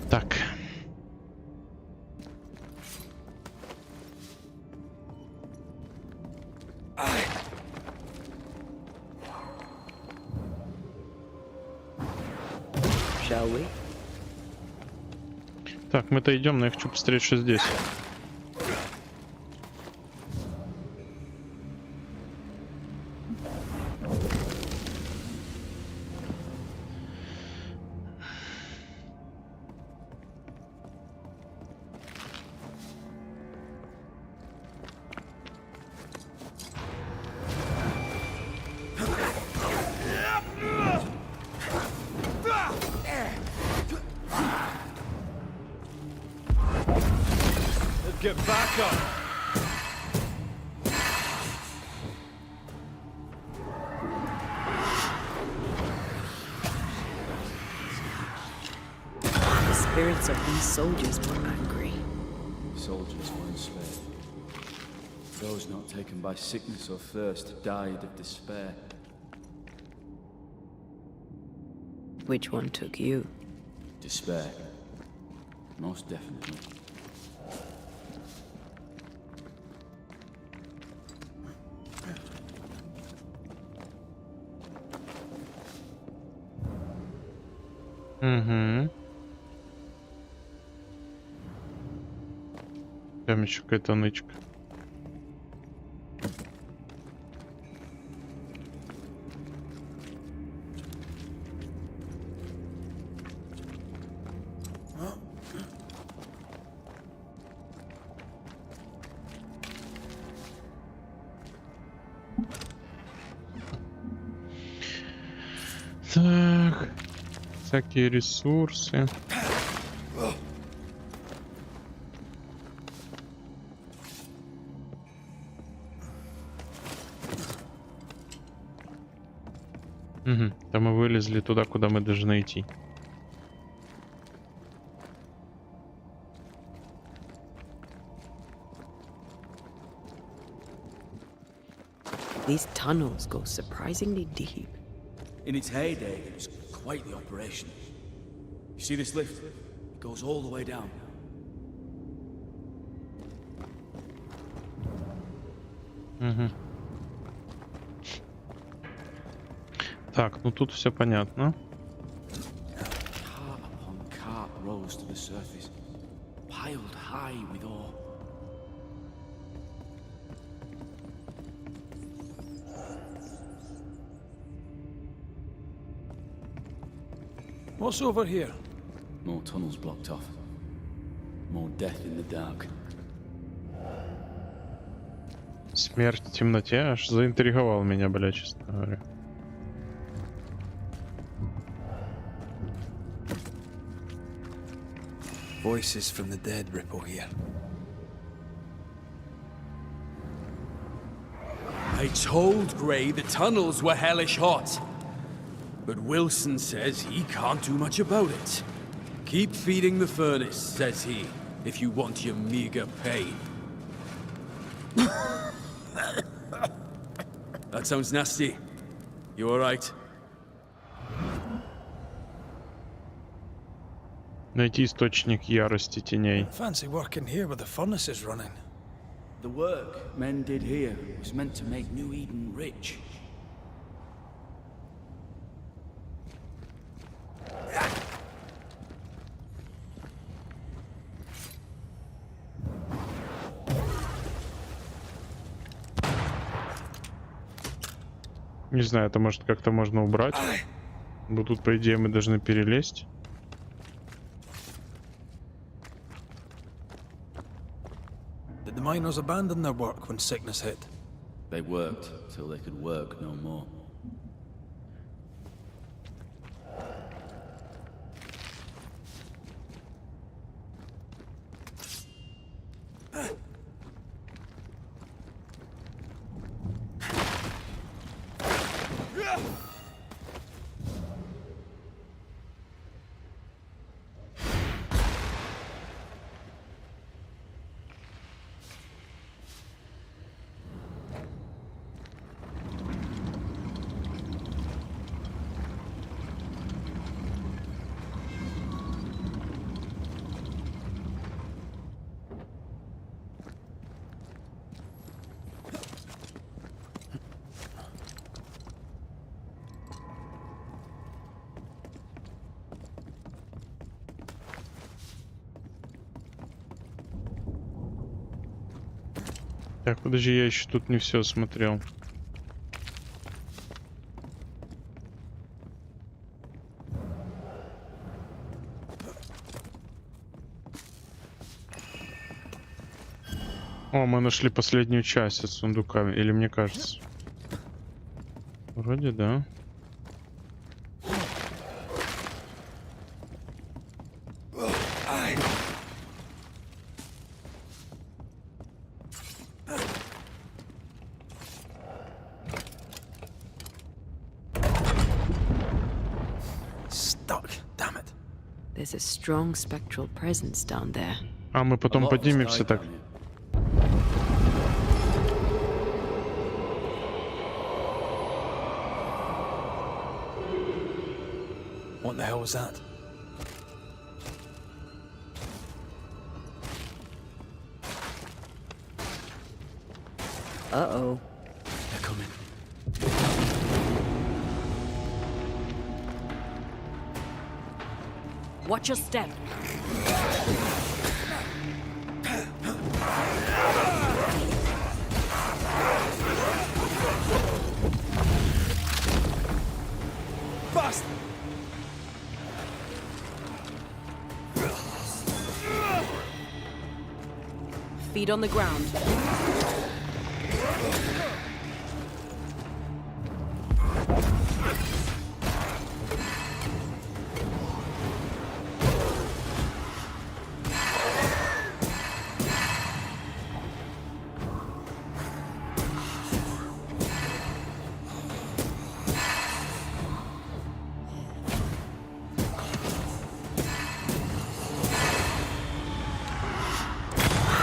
Так. Shall we? Так, мы-то идем, но я хочу посмотреть, что здесь. Get back up! The spirits of these soldiers were angry. Soldiers weren't spared. Those not taken by sickness or thirst died of despair. Which one took you? Despair. Most definitely. Угу. Там еще какая-то нычка. Так, всякие ресурсы. Угу. Там мы вылезли туда, куда мы должны идти. These tunnels go surprisingly deep. In its heyday, it was quite the operation. You see this lift? It goes all the way down. Угу. Так, ну тут все понятно. Cart upon cart rose to the surface, piled high with ore. What's over here? More tunnels blocked off. More death in the dark. Смерть в темноте аж заинтриговал меня, бля, честно говоря. Voices from the dead ripple here. I told Gray the tunnels were hellish hot. But Wilson says he can't do much about it. Keep feeding the furnace, says he, if you want your meager pay. That sounds nasty. You alright? Найти источник ярости теней. Fancy working here with the furnaces running. The work men did here was meant to make New Eden rich. Не знаю, это может как-то можно убрать. Но тут, по идее, мы должны перелезть. Did the miners abandon their work when sickness hit? They worked till they could work no more. Так, подожди, я еще тут не все смотрел. О, мы нашли последнюю часть от сундука, или мне кажется? Вроде да. There's a strong spectral presence down there. А мы потом поднимемся так. What the hell was that? Uh-oh. They're coming. Watch your step. Bust! Feet on the ground.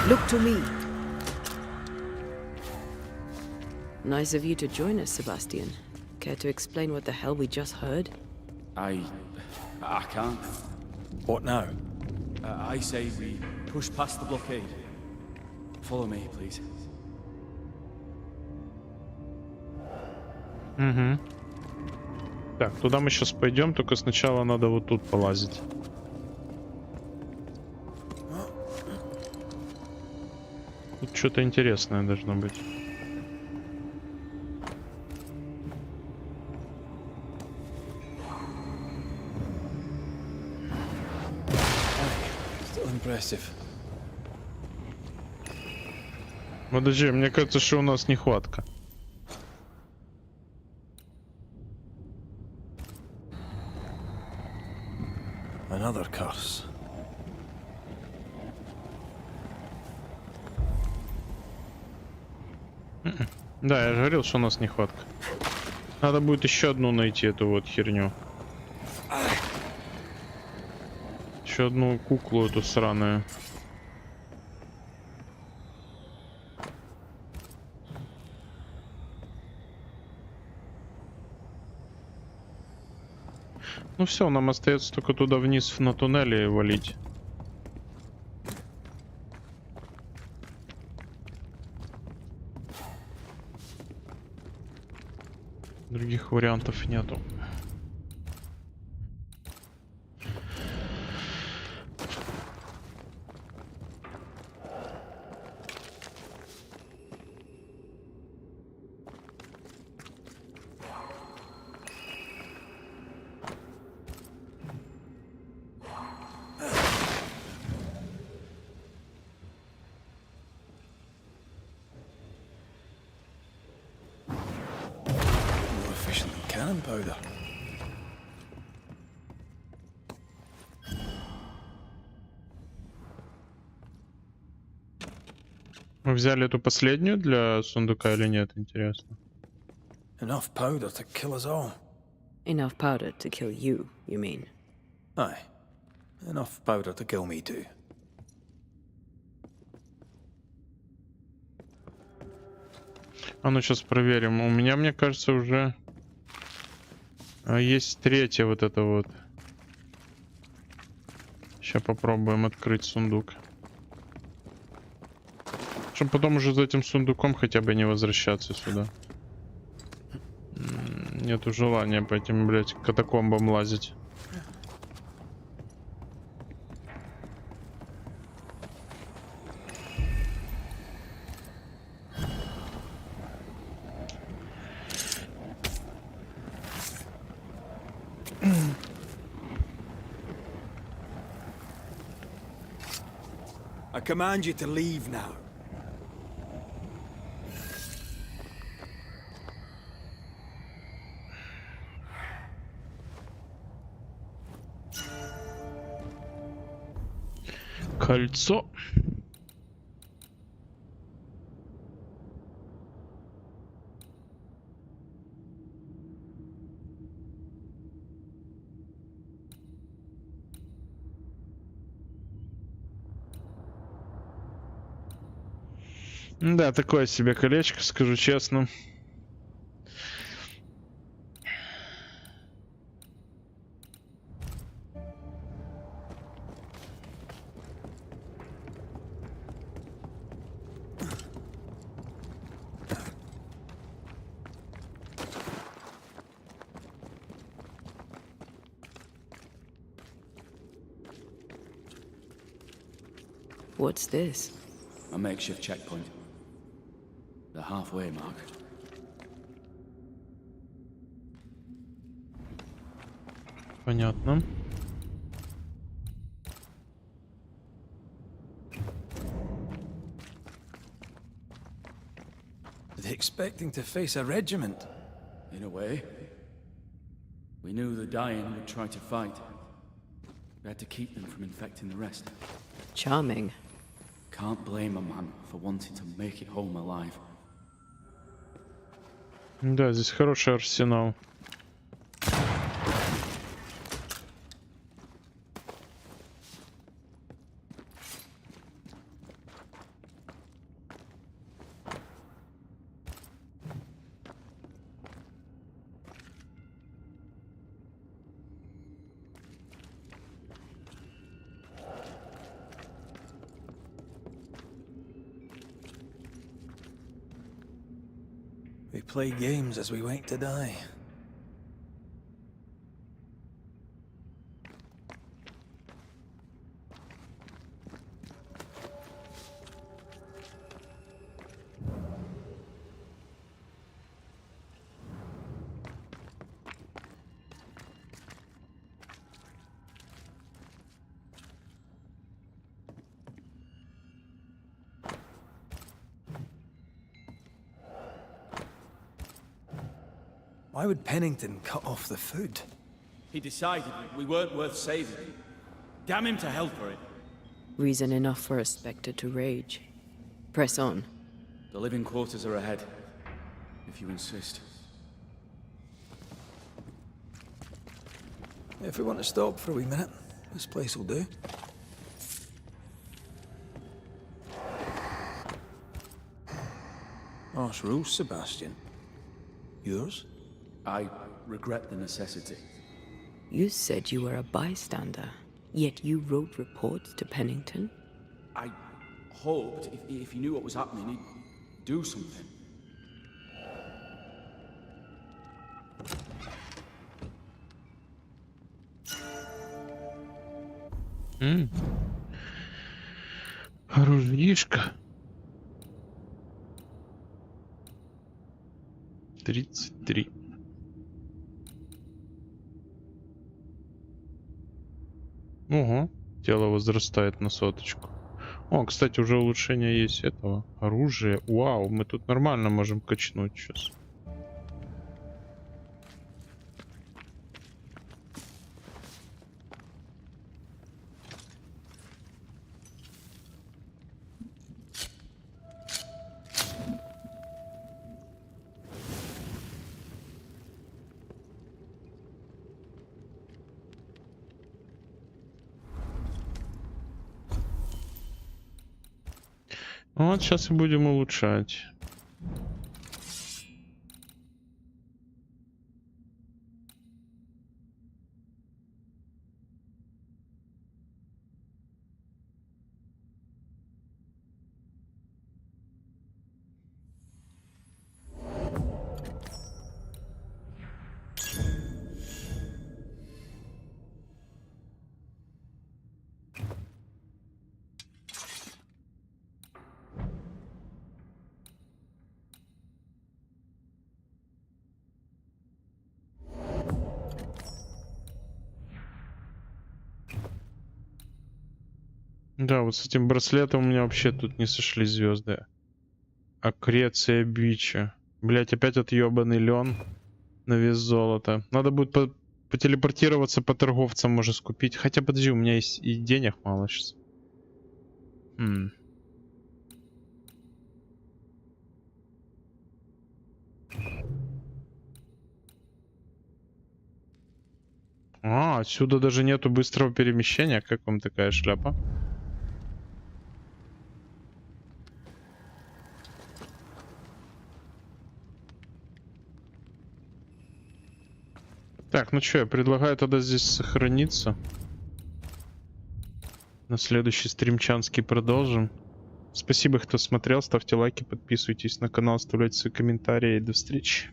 Look to me. Nice of you to join us, Sebastian. Care to explain what the hell we just heard? I can't. What now? I say we push past the blockade. Follow me, please. Угу. Так, туда мы сейчас пойдем, только сначала надо вот тут полазить. Тут что-то интересное должно быть. Still impressive. Подожди, мне кажется, что у нас нехватка. Another curse. Да, я же говорил, что у нас нехватка. Надо будет еще одну найти, эту вот херню. Еще одну куклу эту сраную. Ну все, нам остается только туда вниз на туннеле валить. Других вариантов нету. Cannon powder. Мы взяли эту последнюю для сундука или нет, интересно? Enough powder to kill us all. Enough powder to kill you, you mean? Aye. Enough powder to kill me too. А ну сейчас проверим. У меня, мне кажется, уже есть третья вот эта вот. Сейчас попробуем открыть сундук. Чтобы потом уже за этим сундуком хотя бы не возвращаться сюда. Нету желания по этим, блядь, катакомбам лазить. I command you to leave now. Кольцо. Да, такое себе колечко, скажу честно. What's this? A makeshift checkpoint. The halfway mark. Понятно. Are they expecting to face a regiment? In a way. We knew the dying would try to fight. We had to keep them from infecting the rest. Charming. Can't blame a man for wanting to make it home alive. Да, здесь хороший арсенал. We play games as we wait to die. Why would Pennington cut off the food? He decided we weren't worth saving. Damn him to hell for it. Reason enough for a Spectre to rage. Press on. The living quarters are ahead, if you insist. If we want to stop for a wee minute, this place will do. Harsh rules, Sebastian. Yours? I regret the necessity. You said you were a bystander, yet you wrote reports to Pennington? I hoped if he knew what was happening, he'd do something. Оружишка. 33. Ого, тело возрастает на 100. О, кстати, уже улучшение есть этого оружия. Вау, мы тут нормально можем качнуть сейчас. Вот сейчас и будем улучшать. Да, вот с этим браслетом у меня вообще тут не сошли звезды. Аккреция бича. Блять, опять от ёбаный лен на вес золота. Надо будет потелепортироваться по торговцам, может скупить. Хотя подожди, у меня есть и денег мало сейчас. А, отсюда даже нету быстрого перемещения. Как вам такая шляпа? Так, ну что, я предлагаю тогда здесь сохраниться. На следующий стримчанский продолжим. Спасибо, кто смотрел. Ставьте лайки, подписывайтесь на канал, оставляйте свои комментарии. До встречи.